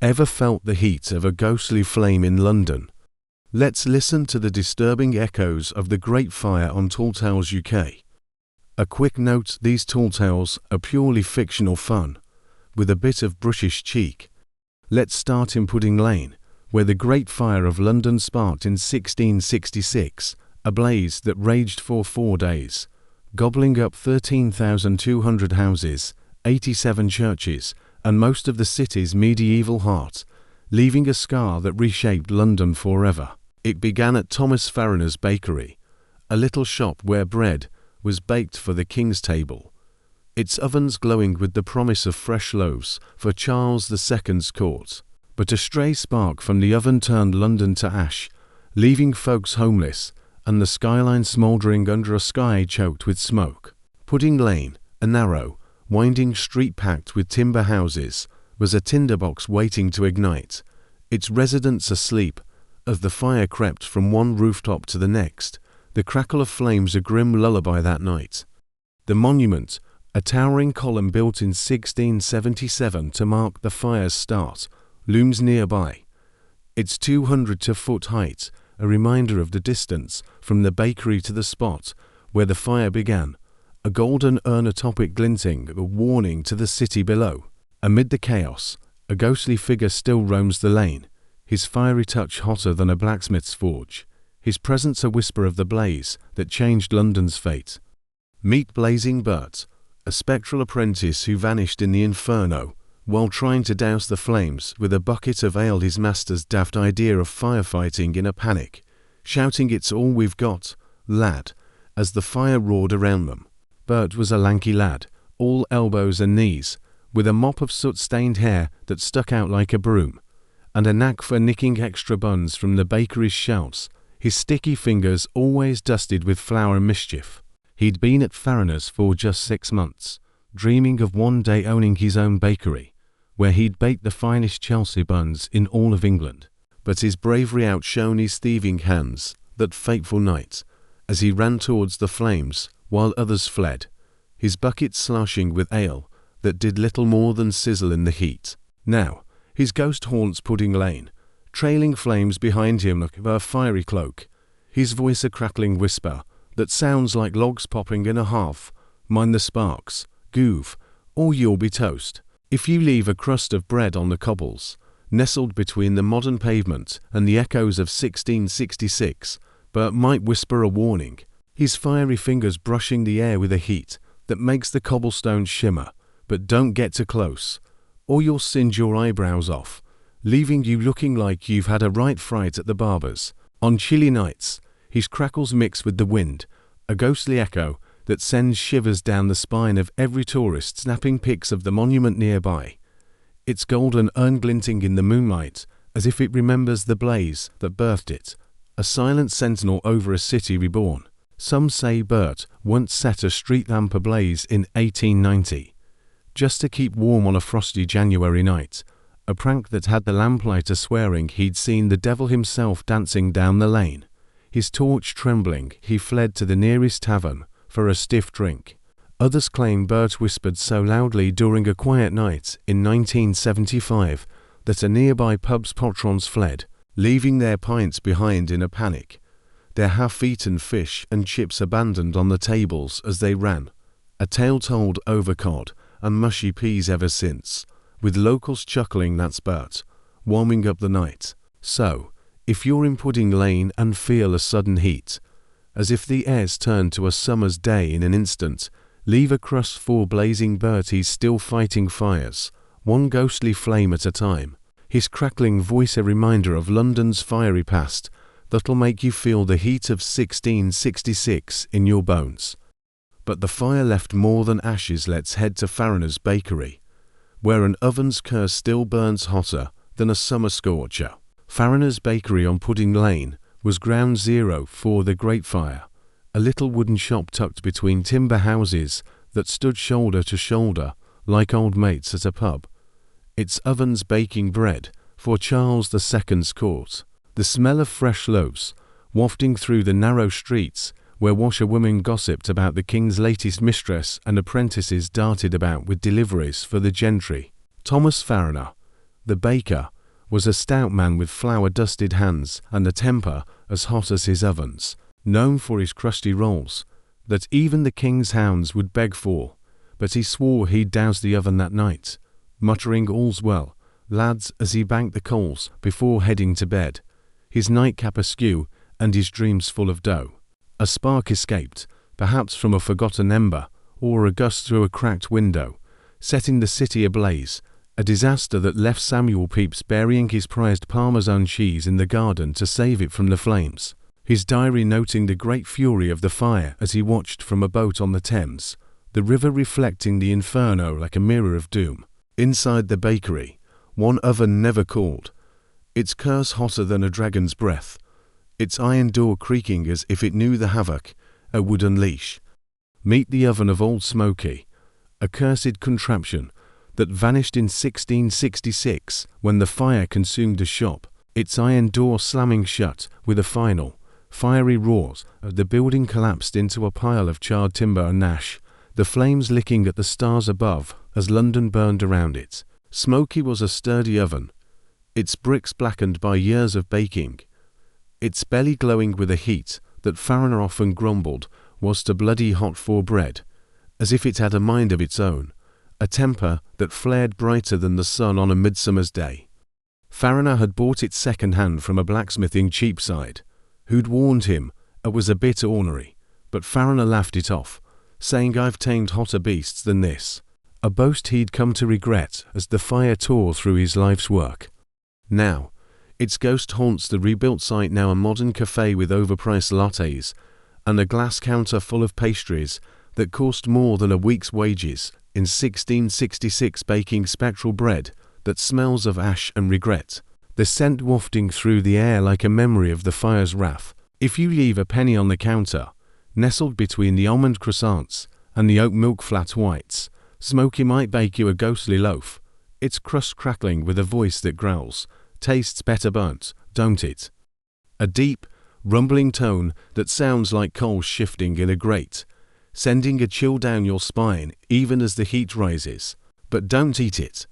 Ever felt the heat of a ghostly flame in London? Let's listen to the disturbing echoes of the Great Fire on Tall Tales UK. A quick note, these tall tales are purely fictional fun, with a bit of British cheek. Let's start in Pudding Lane, where the Great Fire of London sparked in 1666, a blaze that raged for 4 days, gobbling up 13,200 houses, 87 churches, and most of the city's medieval heart, leaving a scar that reshaped London forever. It began at Thomas Farriner's Bakery, a little shop where bread was baked for the king's table, its ovens glowing with the promise of fresh loaves for Charles II's court. But a stray spark from the oven turned London to ash, leaving folks homeless and the skyline smouldering under a sky choked with smoke. Pudding Lane, a narrow, winding street packed with timber houses, was a tinderbox waiting to ignite, its residents asleep as the fire crept from one rooftop to the next, the crackle of flames a grim lullaby that night. The monument, a towering column built in 1677 to mark the fire's start, looms nearby, its 200-foot height a reminder of the distance from the bakery to the spot where the fire began, a golden urn atop it glinting, a warning to the city below. Amid the chaos, a ghostly figure still roams the lane, his fiery touch hotter than a blacksmith's forge, his presence a whisper of the blaze that changed London's fate. Meet Blazing Bert, a spectral apprentice who vanished in the inferno while trying to douse the flames with a bucket of ale, his master's daft idea of firefighting in a panic, shouting "It's all we've got, lad," as the fire roared around them. Bert was a lanky lad, all elbows and knees, with a mop of soot-stained hair that stuck out like a broom, and a knack for nicking extra buns from the bakery's shelves, his sticky fingers always dusted with flour and mischief. He'd been at Farriner's for just 6 months, dreaming of one day owning his own bakery, where he'd bake the finest Chelsea buns in all of England. But his bravery outshone his thieving hands that fateful night, as he ran towards the flames while others fled, his bucket sloshing with ale that did little more than sizzle in the heat. Now, his ghost haunts Pudding Lane, trailing flames behind him like a fiery cloak, his voice a crackling whisper that sounds like logs popping in a hearth. Mind the sparks, Goove, or you'll be toast. If you leave a crust of bread on the cobbles, nestled between the modern pavement and the echoes of 1666, Bert might whisper a warning, his fiery fingers brushing the air with a heat that makes the cobblestones shimmer. But don't get too close, or you'll singe your eyebrows off, leaving you looking like you've had a right fright at the barber's. On chilly nights, his crackles mix with the wind, a ghostly echo that sends shivers down the spine of every tourist snapping pics of the monument nearby, its golden urn glinting in the moonlight as if it remembers the blaze that birthed it, a silent sentinel over a city reborn. Some say Bert once set a street lamp ablaze in 1890, just to keep warm on a frosty January night, a prank that had the lamplighter swearing he'd seen the devil himself dancing down the lane. His torch trembling, he fled to the nearest tavern for a stiff drink. Others claim Bert whispered so loudly during a quiet night in 1975 that a nearby pub's patrons fled, leaving their pints behind in a panic, their half-eaten fish and chips abandoned on the tables as they ran, a tale told over cod and mushy peas ever since, with locals chuckling that's Bert, warming up the night. So, if you're in Pudding Lane and feel a sudden heat, as if the air's turned to a summer's day in an instant, leave a crust for Blazing Bert. He's still fighting fires, one ghostly flame at a time, his crackling voice a reminder of London's fiery past that'll make you feel the heat of 1666 in your bones. But the fire left more than ashes. Let's head to Farriner's Bakery, where an oven's curse still burns hotter than a summer scorcher. Farriner's Bakery on Pudding Lane was ground zero for the Great Fire, a little wooden shop tucked between timber houses that stood shoulder to shoulder like old mates at a pub, its ovens baking bread for Charles II's court. The smell of fresh loaves wafting through the narrow streets where washerwomen gossiped about the king's latest mistress and apprentices darted about with deliveries for the gentry. Thomas Farriner, The baker was a stout man with flour-dusted hands and a temper as hot as his ovens, known for his crusty rolls, that even the king's hounds would beg for, but he swore he'd douse the oven that night, muttering all's well, lads, as he banked the coals before heading to bed, his nightcap askew and his dreams full of dough. A spark escaped, perhaps from a forgotten ember, or a gust through a cracked window, setting the city ablaze, a disaster that left Samuel Pepys burying his prized Parmesan cheese in the garden to save it from the flames, his diary noting the great fury of the fire as he watched from a boat on the Thames, the river reflecting the inferno like a mirror of doom. Inside the bakery, one oven never cooled, its curse hotter than a dragon's breath, its iron door creaking as if it knew the havoc it would unleash. Meet the oven of Old Smoky, a cursed contraption that vanished in 1666 when the fire consumed the shop, its iron door slamming shut with a final, fiery roar as the building collapsed into a pile of charred timber and ash, the flames licking at the stars above as London burned around it. Smoky was a sturdy oven, its bricks blackened by years of baking, its belly glowing with a heat that Fariner often grumbled was too bloody hot for bread, as if it had a mind of its own, a temper that flared brighter than the sun on a midsummer's day. Fariner had bought it second-hand from a blacksmith in Cheapside, who'd warned him it was a bit ornery, but Fariner laughed it off, saying I've tamed hotter beasts than this, a boast he'd come to regret as the fire tore through his life's work. Now, its ghost haunts the rebuilt site, now a modern cafe with overpriced lattes and a glass counter full of pastries that cost more than a week's wages in 1666, baking spectral bread that smells of ash and regret, the scent wafting through the air like a memory of the fire's wrath. If you leave a penny on the counter, nestled between the almond croissants and the oat milk flat whites, Smoky might bake you a ghostly loaf, its crust crackling with a voice that growls, tastes better burnt, don't it? A deep, rumbling tone that sounds like coals shifting in a grate, sending a chill down your spine even as the heat rises. But don't eat it,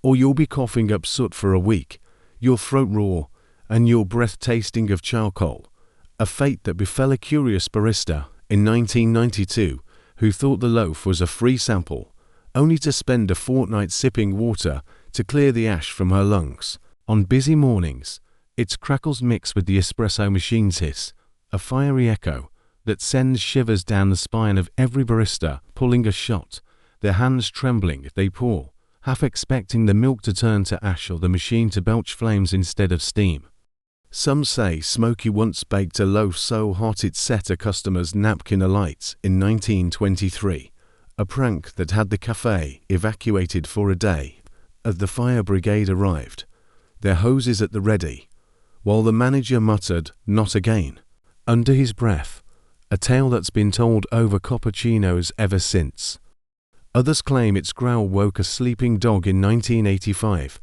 or you'll be coughing up soot for a week, your throat raw, and your breath tasting of charcoal, a fate that befell a curious barista in 1992 who thought the loaf was a free sample, only to spend a fortnight sipping water to clear the ash from her lungs. On busy mornings, its crackles mix with the espresso machine's hiss, a fiery echo that sends shivers down the spine of every barista pulling a shot, their hands trembling as they pour, half expecting the milk to turn to ash or the machine to belch flames instead of steam. Some say Smoky once baked a loaf so hot it set a customer's napkin alight in 1923, a prank that had the cafe evacuated for a day as the fire brigade arrived, their hoses at the ready, while the manager muttered, "Not again," under his breath, a tale that's been told over cappuccinos ever since. Others claim its growl woke a sleeping dog in 1985,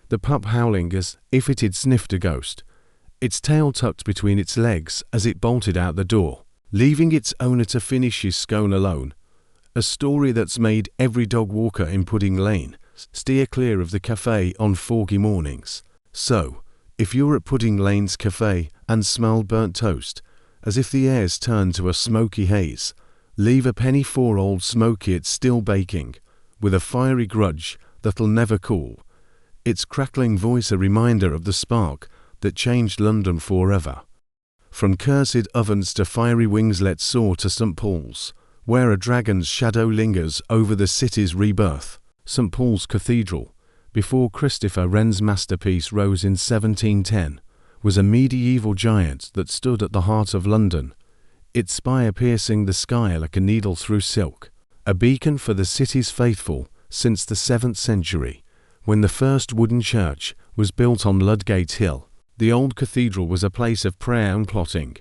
the pup howling as if it had sniffed a ghost, its tail tucked between its legs as it bolted out the door, leaving its owner to finish his scone alone, a story that's made every dog walker in Pudding Lane steer clear of the cafe on foggy mornings. So, if you're at Pudding Lane's cafe and smell burnt toast, as if the air's turned to a smoky haze, leave a penny for Old Smoky. It's still baking, with a fiery grudge that'll never cool, its crackling voice a reminder of the spark that changed London forever. From cursed ovens to fiery wings, let's soar to St. Paul's, where a dragon's shadow lingers over the city's rebirth. St. Paul's Cathedral, before Christopher Wren's masterpiece rose in 1710, was a medieval giant that stood at the heart of London, its spire piercing the sky like a needle through silk, a beacon for the city's faithful since the 7th century, when the first wooden church was built on Ludgate Hill. The old cathedral was a place of prayer and plotting,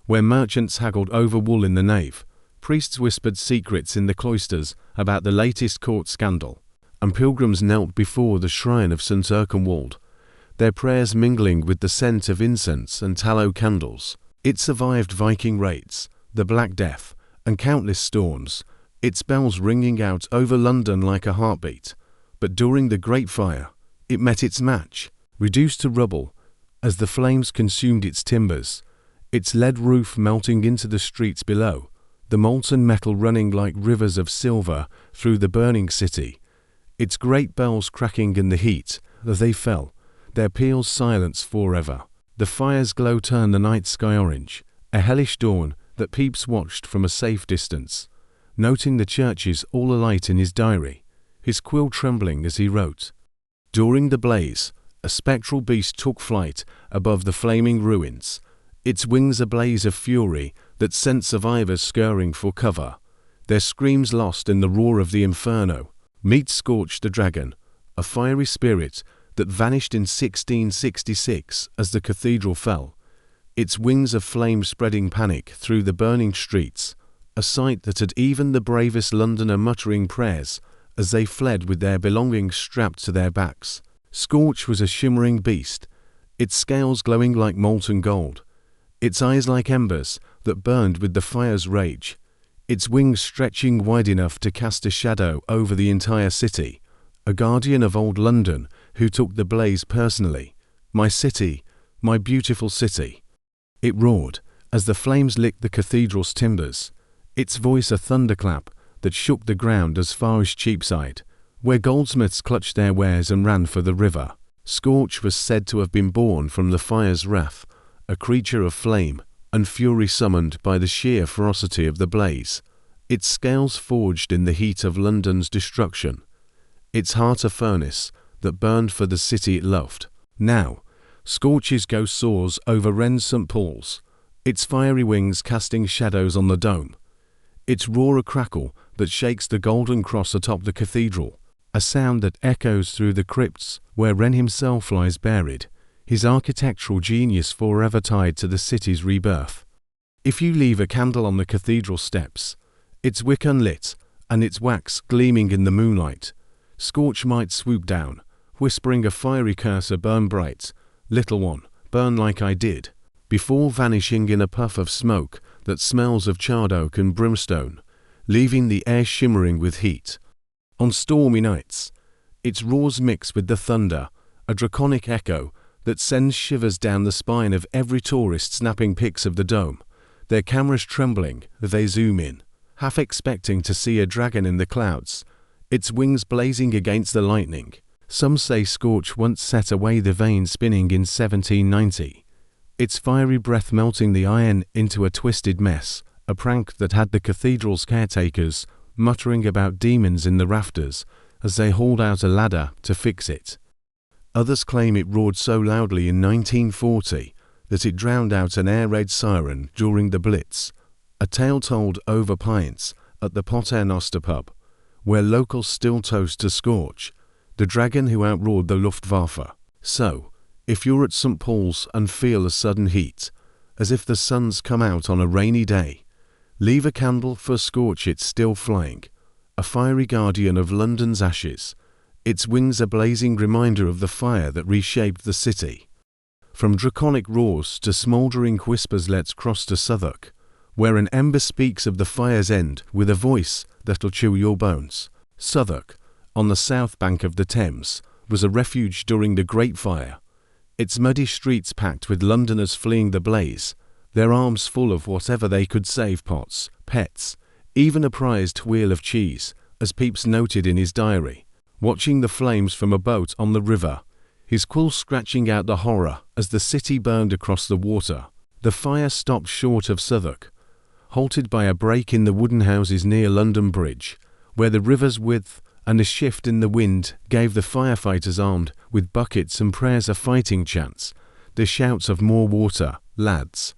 where merchants haggled over wool in the nave, priests whispered secrets in the cloisters about the latest court scandal, and pilgrims knelt before the shrine of St. Erkenwald, their prayers mingling with the scent of incense and tallow candles. It survived Viking raids, the Black Death, and countless storms, its bells ringing out over London like a heartbeat. But during the Great Fire, It met its match, reduced to rubble, as the flames consumed its timbers, its lead roof melting into the streets below, the molten metal running like rivers of silver through the burning city, its great bells cracking in the heat as they fell, their peals silence forever. The fire's glow turned the night sky orange, a hellish dawn that Pepys watched from a safe distance, noting the churches all alight in his diary, his quill trembling as he wrote. During the blaze, a spectral beast took flight above the flaming ruins, its wings a blaze of fury that sent survivors scurrying for cover, their screams lost in the roar of the inferno. Meet Scorch the dragon, a fiery spirit that vanished in 1666 as the cathedral fell, its wings of flame spreading panic through the burning streets, a sight that had even the bravest Londoner muttering prayers as they fled with their belongings strapped to their backs. Scorch was a shimmering beast, its scales glowing like molten gold, its eyes like embers that burned with the fire's rage, its wings stretching wide enough to cast a shadow over the entire city, a guardian of old London who took the blaze personally. My city, my beautiful city. It roared as the flames licked the cathedral's timbers, its voice a thunderclap that shook the ground as far as Cheapside, where goldsmiths clutched their wares and ran for the river. Scorch was said to have been born from the fire's wrath, a creature of flame and fury summoned by the sheer ferocity of the blaze, its scales forged in the heat of London's destruction, its heart a furnace that burned for the city it loved. Now, Scorch's ghost soars over Wren's St. Paul's, its fiery wings casting shadows on the dome, its roar a crackle that shakes the golden cross atop the cathedral, a sound that echoes through the crypts where Wren himself lies buried, his architectural genius forever tied to the city's rebirth. If you leave a candle on the cathedral steps, its wick unlit and its wax gleaming in the moonlight, Scorch might swoop down, whispering a fiery curse, burn bright, little one, burn like I did, before vanishing in a puff of smoke that smells of charred oak and brimstone, leaving the air shimmering with heat. On stormy nights, its roars mix with the thunder, a draconic echo that sends shivers down the spine of every tourist snapping pics of the dome, their cameras trembling as they zoom in, half expecting to see a dragon in the clouds, its wings blazing against the lightning. Some say Scorch once set away the vane spinning in 1790, its fiery breath melting the iron into a twisted mess, a prank that had the cathedral's caretakers muttering about demons in the rafters as they hauled out a ladder to fix it. Others claim it roared so loudly in 1940 that it drowned out an air raid siren during the Blitz, a tale told over pints at the Paternoster pub, where locals still toast to Scorch, the dragon who outroared the Luftwaffe. So, if you're at St. Paul's and feel a sudden heat, as if the sun's come out on a rainy day, leave a candle for Scorch. It's still flying, a fiery guardian of London's ashes, its wings a blazing reminder of the fire that reshaped the city. From draconic roars to smouldering whispers, let's cross to Southwark, where an ember speaks of the fire's end with a voice that'll chew your bones. Southwark, on the south bank of the Thames, was a refuge during the Great Fire, its muddy streets packed with Londoners fleeing the blaze, their arms full of whatever they could save, pots, pets, even a prized wheel of cheese, as Pepys noted in his diary, watching the flames from a boat on the river, his quill scratching out the horror as the city burned across the water. The fire stopped short of Southwark, halted by a break in the wooden houses near London Bridge, where the river's width and a shift in the wind gave the firefighters armed with buckets and prayers a fighting chance, the shouts of more water, lads,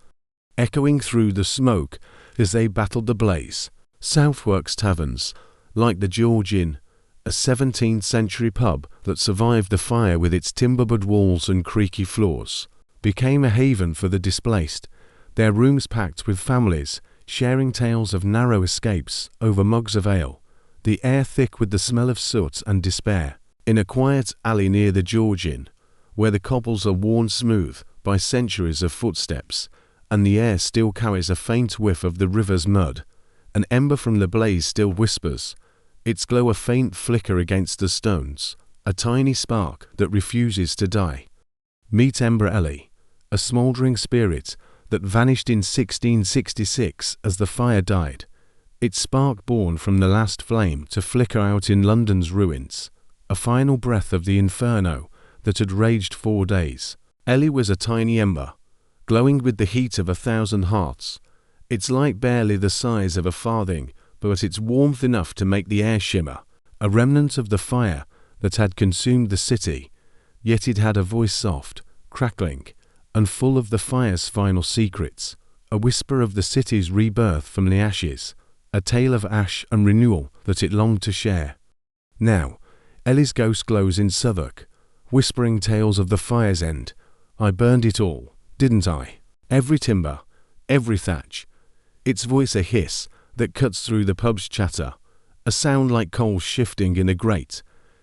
echoing through the smoke as they battled the blaze. Southwark's taverns, like the George Inn, a 17th century pub that survived the fire with its timber-board walls and creaky floors, became a haven for the displaced, their rooms packed with families sharing tales of narrow escapes over mugs of ale, the air thick with the smell of soot and despair. In a quiet alley near the George Inn, where the cobbles are worn smooth by centuries of footsteps, and the air still carries a faint whiff of the river's mud, an ember from the blaze still whispers, its glow a faint flicker against the stones, a tiny spark that refuses to die. Meet Ember Ellie, a smouldering spirit that vanished in 1666 as the fire died, its spark born from the last flame to flicker out in London's ruins, a final breath of the inferno that had raged 4 days. Ellie was a tiny ember, glowing with the heat of 1,000 hearts, its light barely the size of a farthing, but its warmth enough to make the air shimmer, a remnant of the fire that had consumed the city, yet it had a voice soft, crackling, and full of the fire's final secrets, a whisper of the city's rebirth from the ashes, a tale of ash and renewal that it longed to share. Now, Ellie's ghost glows in Southwark, whispering tales of the fire's end. I burned it all, didn't I? Every timber, every thatch. Its voice a hiss that cuts through the pub's chatter, a sound like coals shifting in a grate,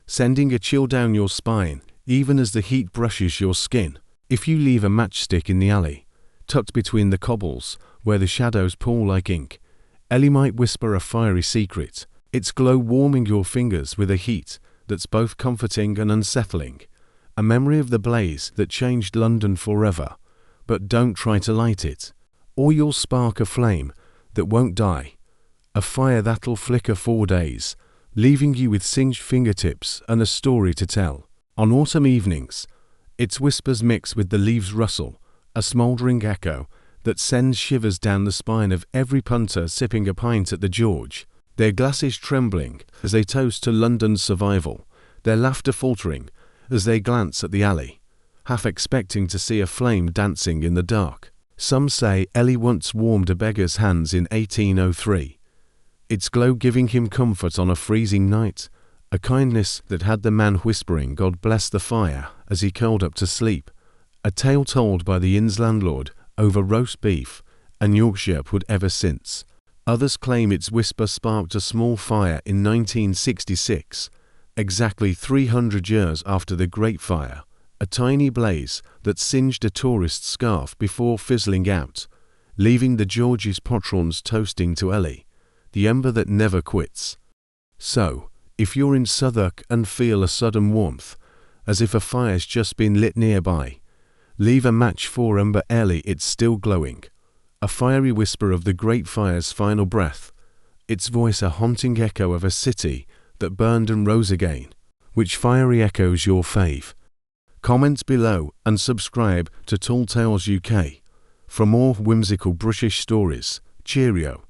sending a chill down your spine even as the heat brushes your skin. If you leave a matchstick in the alley, tucked between the cobbles where the shadows pool like ink, Ellie might whisper a fiery secret, its glow warming your fingers with a heat that's both comforting and unsettling, a memory of the blaze that changed London forever. But don't try to light it, or you'll spark a flame that won't die, a fire that'll flicker 4 days, leaving you with singed fingertips and a story to tell. On autumn evenings, its whispers mix with the leaves' rustle, a smouldering echo that sends shivers down the spine of every punter sipping a pint at the George, their glasses trembling as they toast to London's survival, their laughter faltering as they glance at the alley, half expecting to see a flame dancing in the dark. Some say Ellie once warmed a beggar's hands in 1803, its glow giving him comfort on a freezing night, a kindness that had the man whispering God bless the fire as he curled up to sleep, a tale told by the inn's landlord over roast beef and Yorkshire pud ever since. Others claim its whisper sparked a small fire in 1966, exactly 300 years after the Great Fire, a tiny blaze that singed a tourist's scarf before fizzling out, leaving the George's potrons toasting to Ellie, the ember that never quits. So, if you're in Southwark and feel a sudden warmth, as if a fire's just been lit nearby, leave a match for Ember Ellie, it's still glowing, a fiery whisper of the Great Fire's final breath, its voice a haunting echo of a city that burned and rose again. Which fiery echoes your fave? Comment below and subscribe to Tall Tales UK for more whimsical British stories. Cheerio.